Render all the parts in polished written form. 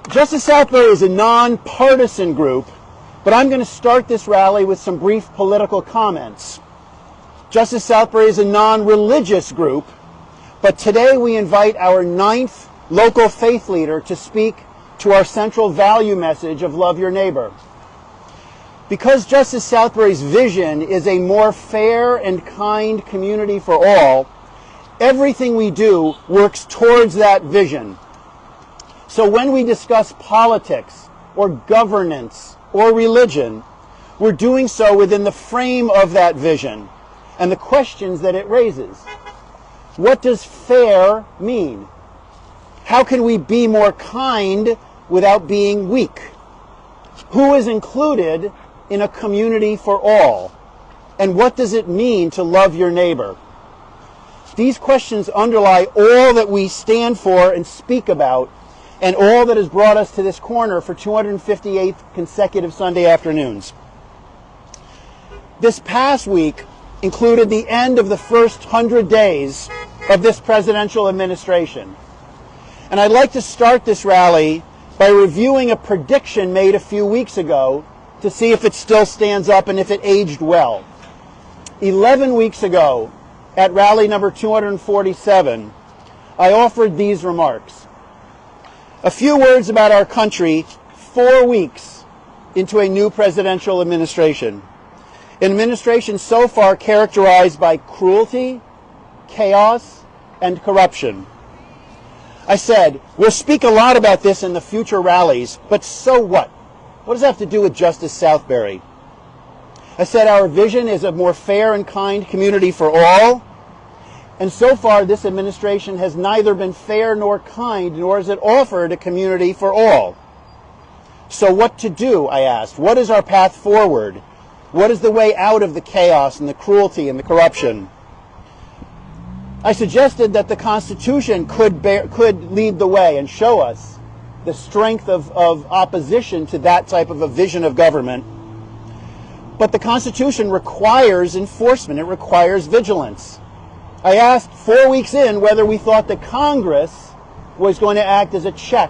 Justice Southbury is a non-partisan group, but I'm going to start this rally with some brief political comments. Justice Southbury is a non-religious group, but today we invite our 9th local faith leader to speak to our central value message of love your neighbor. Because Justice Southbury's vision is a more fair and kind community for all, everything we do works towards that vision. So when we discuss politics or governance or religion, we're doing so within the frame of that vision and the questions that it raises. What does fair mean? How can we be more kind without being weak? Who is included in a community for all? And what does it mean to love your neighbor? These questions underlie all that we stand for and speak about, and all that has brought us to this corner for 258 consecutive Sunday afternoons. This past week included the end of the first 100 days of this presidential administration. And I'd like to start this rally by reviewing a prediction made a few weeks ago to see if it still stands up and if it aged well. 11 weeks ago, at rally number 247, I offered these remarks. A few words about our country 4 weeks into a new presidential administration. An administration so far characterized by cruelty, chaos, and corruption. I said, we'll speak a lot about this in the future rallies, but so what? What does that have to do with Justice Southbury? I said our vision is a more fair and kind community for all, and so far this administration has neither been fair nor kind, nor has it offered a community for all. So what to do, I asked. What is our path forward? What is the way out of the chaos and the cruelty and the corruption? I suggested that the Constitution could lead the way and show us the strength of opposition to that type of a vision of government. But the Constitution requires enforcement. It requires vigilance. I asked 4 weeks in whether we thought that Congress was going to act as a check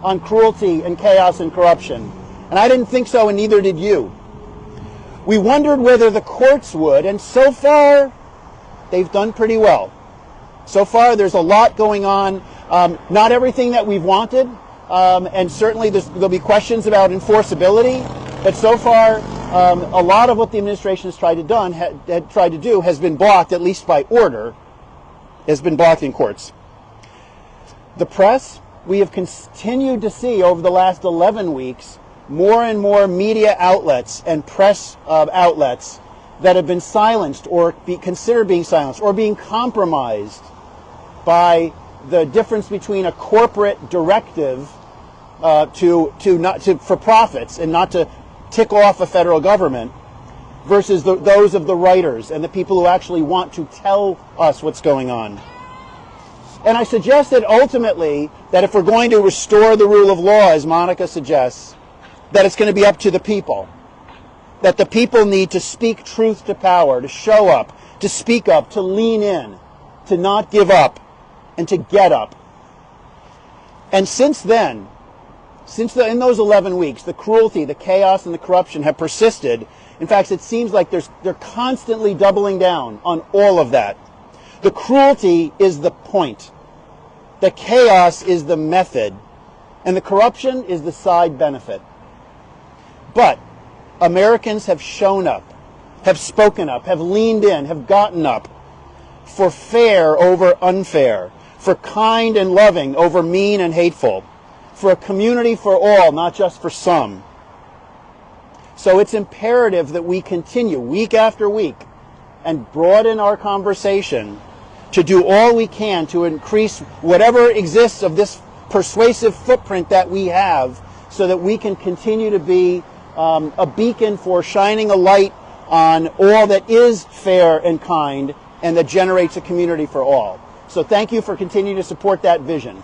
on cruelty and chaos and corruption. And I didn't think so, and neither did you. We wondered whether the courts would, and so far, they've done pretty well. So far, there's a lot going on. Not everything that we've wanted, and certainly there'll be questions about enforceability. But so far, a lot of what the administration has tried to do has been blocked, at least by order, has been blocked in courts. The press, we have continued to see over the last 11 weeks more and more media outlets and press outlets that have been silenced or considered being silenced or being compromised by the difference between a corporate directive for profits and not to tick off a federal government versus those of the writers and the people who actually want to tell us what's going on. And I suggested ultimately that if we're going to restore the rule of law, as Monica suggests, that it's going to be up to the people. That the people need to speak truth to power, to show up, to speak up, to lean in, to not give up, and to get up. And since then, in those 11 weeks, the cruelty, the chaos, and the corruption have persisted. In fact, it seems like they're constantly doubling down on all of that. The cruelty is the point. The chaos is the method. And the corruption is the side benefit. But Americans have shown up, have spoken up, have leaned in, have gotten up for fair over unfair, for kind and loving over mean and hateful, for a community for all, not just for some. So it's imperative that we continue week after week and broaden our conversation to do all we can to increase whatever exists of this persuasive footprint that we have so that we can continue to be a beacon for shining a light on all that is fair and kind and that generates a community for all. So thank you for continuing to support that vision.